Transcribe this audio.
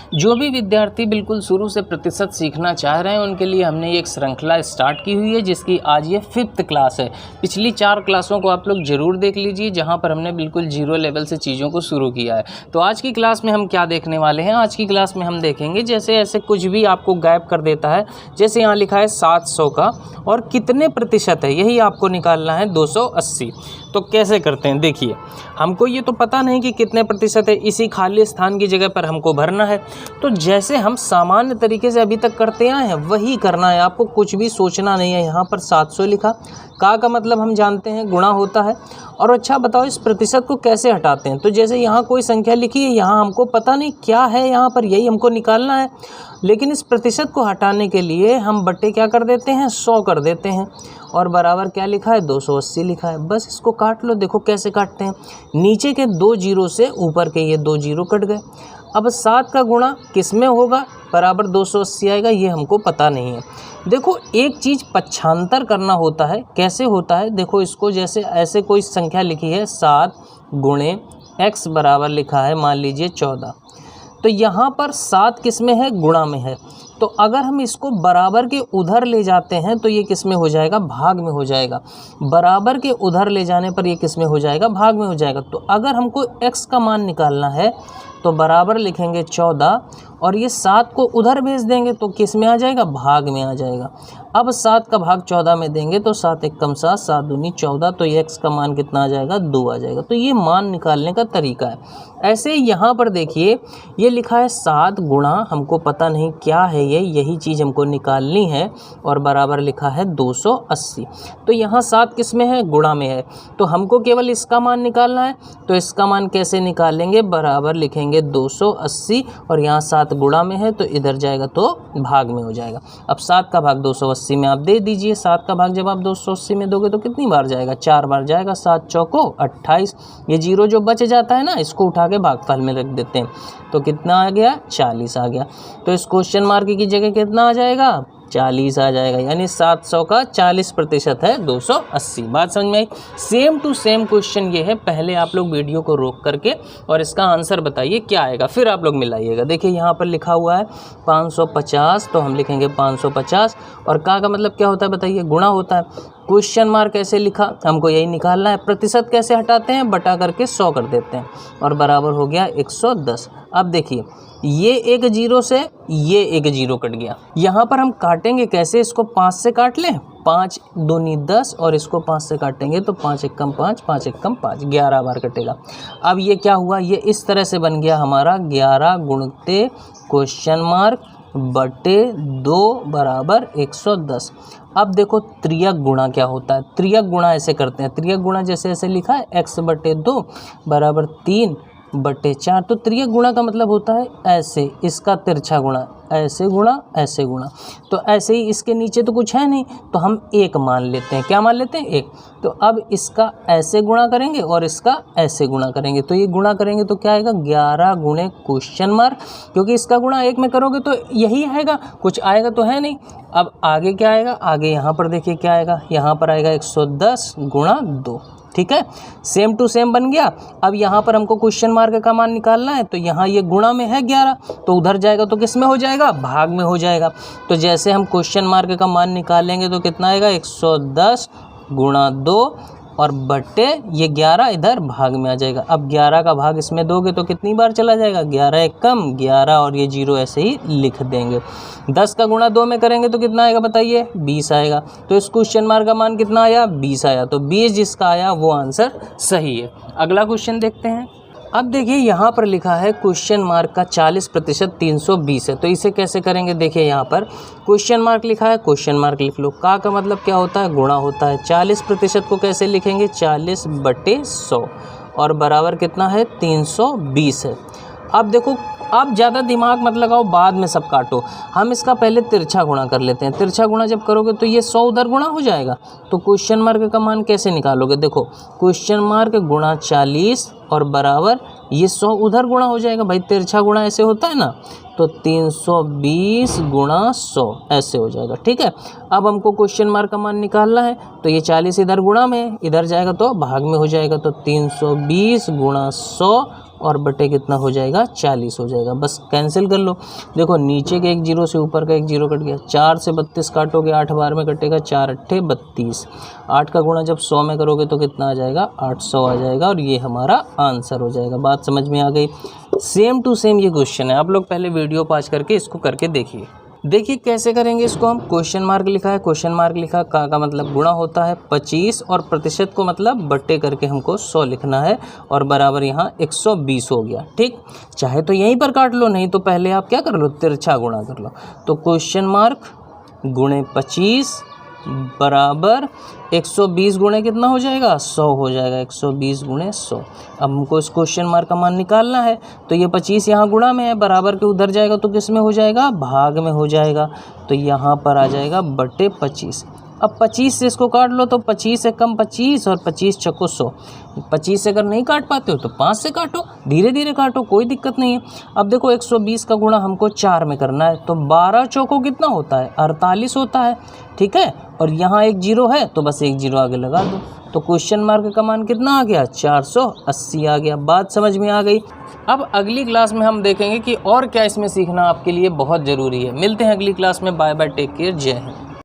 जो भी विद्यार्थी बिल्कुल शुरू से प्रतिशत सीखना चाह रहे हैं उनके लिए हमने एक श्रृंखला स्टार्ट की हुई है जिसकी आज ये 5th क्लास है। पिछली 4 क्लासों को आप लोग ज़रूर देख लीजिए जहां पर हमने बिल्कुल जीरो लेवल से चीज़ों को शुरू किया है। तो आज की क्लास में हम क्या देखने वाले हैं, आज की क्लास में हम देखेंगे जैसे ऐसे कुछ भी आपको गायब कर देता है, जैसे यहाँ लिखा है 700 का और कितने प्रतिशत है यही आपको निकालना है 280। तो कैसे करते हैं देखिए, हमको ये तो पता नहीं कि कितने प्रतिशत है, इसी खाली स्थान की जगह पर हमको भरना है। तो जैसे हम सामान्य तरीके से अभी तक करते आए हैं वही करना है, आपको कुछ भी सोचना नहीं है। यहाँ पर 700 लिखा, का मतलब हम जानते हैं गुणा होता है। और अच्छा बताओ इस प्रतिशत को कैसे हटाते हैं। तो जैसे यहाँ कोई संख्या लिखी है, यहाँ हमको पता नहीं क्या है, यहाँ पर यही हमको निकालना है, लेकिन इस प्रतिशत को हटाने के लिए हम बट्टे क्या कर देते हैं 100 कर देते हैं और बराबर क्या लिखा है 280 लिखा है। बस इसको काट लो, देखो कैसे काटते हैं, नीचे के 2 जीरो से ऊपर के ये 2 जीरो कट गए। अब 7 का गुणा किस में होगा, बराबर 280 आएगा, ये हमको पता नहीं है। देखो एक चीज़ पक्षांतर करना होता है, कैसे होता है देखो, इसको जैसे ऐसे कोई संख्या लिखी है 7 गुणे x बराबर लिखा है मान लीजिए 14, तो यहाँ पर 7 किस में है, गुणा में है। तो अगर हम इसको बराबर के उधर ले जाते हैं तो ये किस में हो जाएगा, भाग में हो जाएगा। बराबर के उधर ले जाने पर ये किस में हो जाएगा, भाग में हो जाएगा। तो अगर हमको x का मान निकालना है तो बराबर लिखेंगे 14 और ये 7 को उधर भेज देंगे तो किस में आ जाएगा, भाग में आ जाएगा। अब 7 का भाग 14 में देंगे तो 7 एकम 7, 7 दूनी 14, तो ये x का मान कितना आ जाएगा, 2 आ जाएगा। तो ये मान निकालने का तरीका है। ऐसे यहाँ पर देखिए ये लिखा है 7 गुणा, हमको पता नहीं क्या है ये, यही चीज़ हमको निकालनी है और बराबर लिखा है 280। तो यहाँ 7 किस में है, गुणा में है, तो हमको केवल इसका मान निकालना है। तो इसका मान कैसे निकालेंगे, बराबर लिखेंगे 280 और यहाँ 7 गुणा में है तो इधर जाएगा तो भाग में हो जाएगा। अब 7 का भाग 280 में आप दे दीजिए, 7 का भाग जब आप 280 में दोगे तो कितनी बार जाएगा, 4 बार जाएगा, 7 चौको 28। ये जीरो जो बच जाता है ना, इसको उठा के भागफल में रख देते हैं तो कितना आ गया, 40 आ गया। तो इस क्वेश्चन मार्क की जगह कितना आ जाएगा, 40 आ जाएगा, यानी 700 का 40% है 280। बात समझ में आई। सेम टू सेम क्वेश्चन ये है, पहले आप लोग वीडियो को रोक करके और इसका आंसर बताइए क्या आएगा, फिर आप लोग मिलाइएगा। देखिए यहाँ पर लिखा हुआ है 550, तो हम लिखेंगे 550 और का मतलब क्या होता है बताइए, गुणा होता है। क्वेश्चन मार्क कैसे लिखा, हमको यही निकालना है। प्रतिशत कैसे हटाते हैं, बटा करके 100 कर देते हैं और बराबर हो गया 110। अब देखिए ये एक जीरो से ये एक जीरो कट गया, यहाँ पर हम काटेंगे कैसे, इसको 5 से काट लें, 5 दूनी 10 और इसको 5 से काटेंगे तो 5 एकम 5, 5 एकम 5, 11 बार कटेगा। अब ये क्या हुआ, ये इस तरह से बन गया हमारा 11 गुणते क्वेश्चन मार्क बटे 2 बराबर 110। अब देखो त्रियक गुणा क्या होता है, त्रियक गुणा ऐसे करते हैं, त्रियक गुणा जैसे ऐसे लिखा है x बटे 2 बराबर 3 बटे 4। तो त्रियक गुणा का मतलब होता है ऐसे, इसका तिरछा गुणा, ऐसे गुणा ऐसे गुणा। तो ऐसे ही इसके नीचे तो कुछ है नहीं तो हम 1 मान लेते हैं, क्या मान लेते हैं 1। तो अब इसका ऐसे गुणा करेंगे और इसका ऐसे गुणा करेंगे, तो ये गुणा करेंगे तो क्या आएगा, 11 गुणे क्वेश्चन मार्क, क्योंकि इसका गुणा 1 में करोगे तो यही आएगा, कुछ आएगा तो है नहीं। अब आगे क्या आएगा, आगे यहाँ पर देखिए क्या आएगा, यहाँ पर आएगा 110 गुणा 2, ठीक है, सेम टू सेम बन गया। अब यहाँ पर हमको क्वेश्चन मार्क का मान निकालना है, तो यहाँ ये गुणा में है 11 तो उधर जाएगा तो किस में हो जाएगा, भाग में हो जाएगा। तो जैसे हम क्वेश्चन मार्क का मान निकालेंगे तो कितना आएगा, 110 गुणा 2 और बट्टे ये 11 इधर भाग में आ जाएगा। अब 11 का भाग इसमें दोगे तो कितनी बार चला जाएगा, 11 एकम 11 और ये जीरो ऐसे ही लिख देंगे। 10 का गुणा 2 में करेंगे तो कितना आएगा बताइए, 20 आएगा। तो इस क्वेश्चन मार्क का मान कितना आया, 20 आया। तो 20 जिसका आया वो आंसर सही है। अगला क्वेश्चन देखते हैं। अब देखिए यहाँ पर लिखा है क्वेश्चन मार्क का 40% 320 है, तो इसे कैसे करेंगे, देखिए यहाँ पर क्वेश्चन मार्क लिखा है, क्वेश्चन मार्क लिख लो। का मतलब क्या होता है, गुणा होता है। 40% को कैसे लिखेंगे, 40 बटे 100 और बराबर कितना है, 320 है। अब देखो अब ज़्यादा दिमाग मत लगाओ, बाद में सब काटो, हम इसका पहले तिरछा गुणा कर लेते हैं। तिरछा गुणा जब करोगे तो ये 100 उधर गुणा हो जाएगा, तो क्वेश्चन मार्क का मान कैसे निकालोगे, देखो क्वेश्चन मार्क गुणा 40 और बराबर ये 100 उधर गुणा हो जाएगा, भाई तिरछा गुणा ऐसे होता है ना, तो 320 गुणा 100 ऐसे हो जाएगा, ठीक है। अब हमको क्वेश्चन मार्क का मान निकालना है, तो ये 40 इधर गुणा में, इधर जाएगा तो भाग में हो जाएगा, तो 320 गुणा 100 और बटे कितना हो जाएगा 40 हो जाएगा। बस कैंसिल कर लो। देखो नीचे के एक जीरो से ऊपर का एक जीरो कट गया। 4 से 32 काटोगे 8 बार में कटेगा, 4 अट्ठे 32। 8 का गुणा जब 100 में करोगे तो कितना आ जाएगा 800 आ जाएगा और ये हमारा आंसर हो जाएगा। बात समझ में आ गई। सेम टू सेम ये क्वेश्चन है, आप लोग पहले वीडियो पॉज करके इसको करके देखिए। देखिए कैसे करेंगे इसको हम। क्वेश्चन मार्क लिखा है, क्वेश्चन मार्क लिखा, का मतलब गुणा होता है 25 और प्रतिशत को मतलब बट्टे करके हमको 100 लिखना है और बराबर यहाँ 120 हो गया। ठीक, चाहे तो यहीं पर काट लो, नहीं तो पहले आप क्या कर लो, तिरछा गुणा कर लो। तो क्वेश्चन मार्क गुणे 25 बराबर 120 गुणे कितना हो जाएगा 100 हो जाएगा। 120 गुणे 100। अब हमको इस क्वेश्चन मार्क का मान निकालना है, तो ये 25 यहाँ गुणा में है, बराबर के उधर जाएगा तो किस में हो जाएगा, भाग में हो जाएगा। तो यहाँ पर आ जाएगा बटे 25। अब 25 से इसको काट लो तो 25 से कम 25 और 25 चौको 100। 25 से अगर नहीं काट पाते हो तो 5 से काटो, धीरे धीरे काटो, कोई दिक्कत नहीं है। अब देखो 120 का गुणा हमको 4 में करना है, तो 12 चौको कितना होता है 48 होता है। ठीक है, और यहाँ एक जीरो है तो बस एक जीरो आगे लगा दो। तो क्वेश्चन मार्क का मान कितना आ गया 480 आ गया। बात समझ में आ गई। अब अगली क्लास में हम देखेंगे कि और क्या इसमें सीखना आपके लिए बहुत ज़रूरी है। मिलते हैं अगली क्लास में। बाय बाय, टेक केयर, जय हिंद।